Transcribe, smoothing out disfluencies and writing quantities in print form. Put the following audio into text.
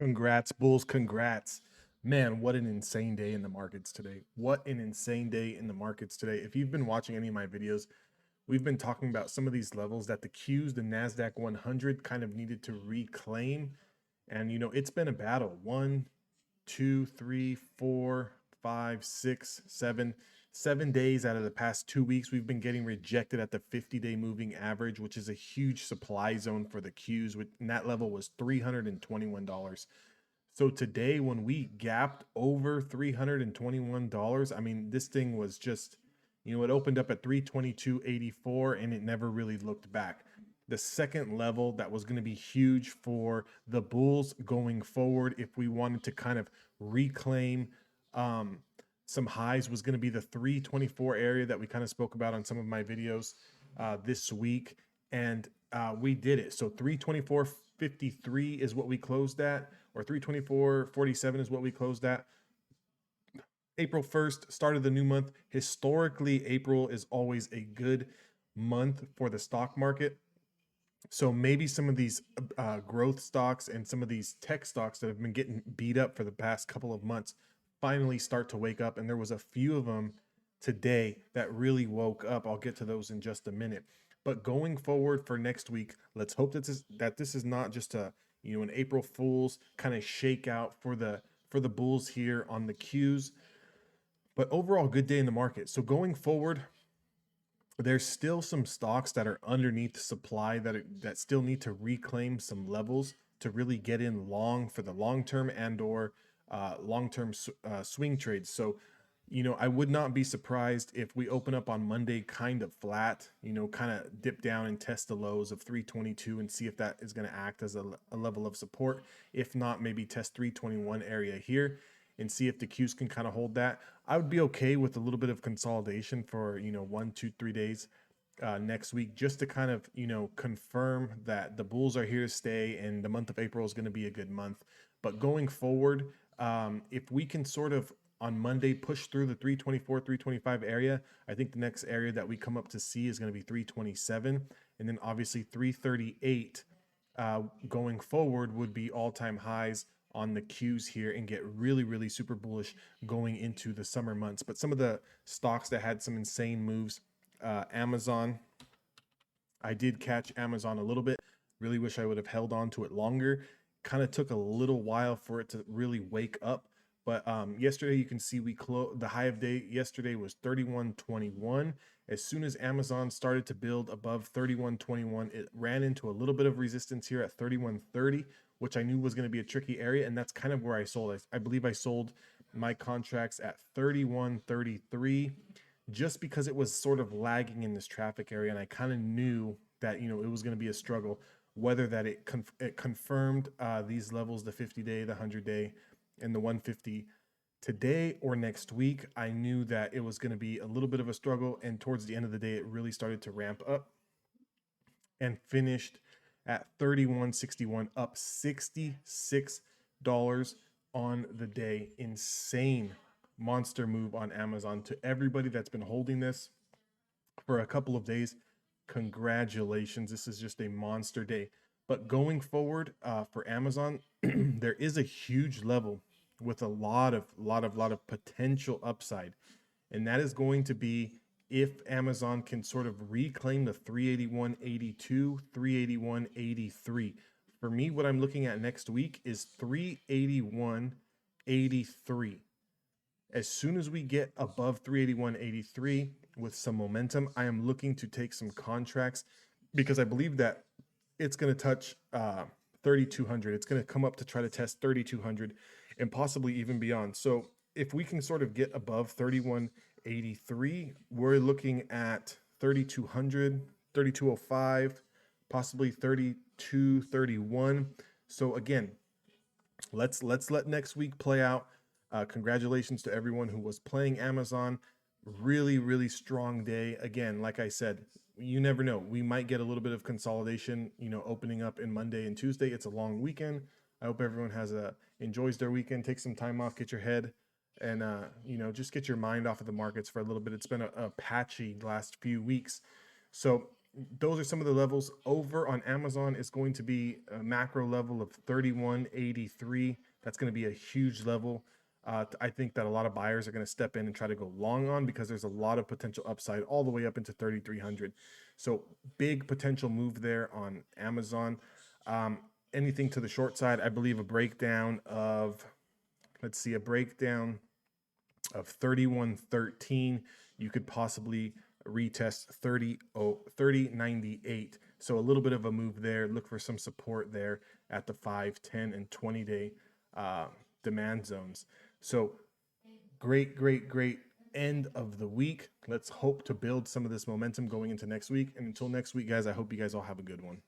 Congrats, Bulls. Congrats. Man, what an insane day in the markets today. What an insane day in the markets today. If you've been watching any of my videos, we've been talking about some of these levels that the Qs, the NASDAQ 100 kind of needed to reclaim. And, it's been a battle. One, two, three, four, five, six, seven. 7 days out of the past 2 weeks, we've been getting rejected at the 50-day moving average, which is a huge supply zone for the Qs. And that level was $321. So today, when we gapped over $321, I mean, this thing was just, it opened up at 322.84 and it never really looked back. The second level that was going to be huge for the Bulls going forward, if we wanted to kind of reclaim some highs, was going to be the 324 area that we kind of spoke about on some of my videos this week. And we did it. So 324.53 is what we closed at, or 324.47 is what we closed at. April 1st, started the new month. Historically, April is always a good month for the stock market. So maybe some of these growth stocks and some of these tech stocks that have been getting beat up for the past couple of months finally start to wake up. And there was a few of them today that really woke up. I'll get to those in just a minute. But going forward for next week, let's hope that this is not just an April Fool's kind of shakeout for the Bulls here on the Qs. But overall, good day in the market. So going forward, there's still some stocks that are underneath the supply that still need to reclaim some levels to really get in long for the long term and or long term swing trades. So, I would not be surprised if we open up on Monday kind of flat, kind of dip down and test the lows of 322 and see if that is going to act as a level of support. If not, maybe test 321 area here and see if the Qs can kind of hold that. I would be okay with a little bit of consolidation for 1, 2, 3 days next week, just to kind of confirm that the Bulls are here to stay and the month of April is going to be a good month. But going forward, if we can sort of on Monday push through the 324, 325 area, I think the next area that we come up to see is going to be 327, and then obviously 338 going forward would be all-time highs on the Qs here and get really, really super bullish going into the summer months. But some of the stocks that had some insane moves, Amazon, I did catch Amazon a little bit. Really wish I would have held on to it longer. Kind of took a little while for it to really wake up. But yesterday, you can see the high of day yesterday was 31.21. As soon as Amazon started to build above 31.21, it ran into a little bit of resistance here at 31.30, which I knew was going to be a tricky area. And that's kind of where I sold. I believe I sold my contracts at 31.33 just because it was sort of lagging in this traffic area. And I kind of knew that, it was going to be a struggle, whether that it confirmed these levels, the 50-day, the 100-day, and the 150 today or next week. I knew that it was going to be a little bit of a struggle. And towards the end of the day, it really started to ramp up and finished at 31.61, up $66 on the day. Insane monster move on Amazon. To everybody that's been holding this for a couple of days, congratulations. This is just a monster day. But going forward for Amazon, there is a huge level with a lot of potential upside, and that is going to be if Amazon can sort of reclaim the 381.82, 381.83. For me, what I'm looking at next week is 381.83. As soon as we get above 381.83 with some momentum, I am looking to take some contracts because I believe that it's going to touch 3,200. It's going to come up to try to test 3,200 and possibly even beyond. So if we can sort of get above 31.83, we're looking at 3,200, 3,205, possibly 3,231. So again, let's let next week play out. Congratulations to everyone who was playing Amazon. Really, really strong day. Again, like I said, you never know. We might get a little bit of consolidation, opening up in Monday and Tuesday. It's a long weekend. I hope everyone enjoys their weekend. Take some time off, get your head, and just get your mind off of the markets for a little bit. It's been a patchy last few weeks. So those are some of the levels. Over on Amazon is going to be a macro level of 31.83. That's going to be a huge level. I think that a lot of buyers are going to step in and try to go long on, because there's a lot of potential upside all the way up into 3,300. So big potential move there on Amazon. Anything to the short side, I believe a breakdown of, let's see, a breakdown of 31.13. You could possibly retest 30.98. So a little bit of a move there. Look for some support there at the 5, 10, and 20 day demand zones. So great end of the week. Let's hope to build some of this momentum going into next week. And until next week, guys, I hope you guys all have a good one.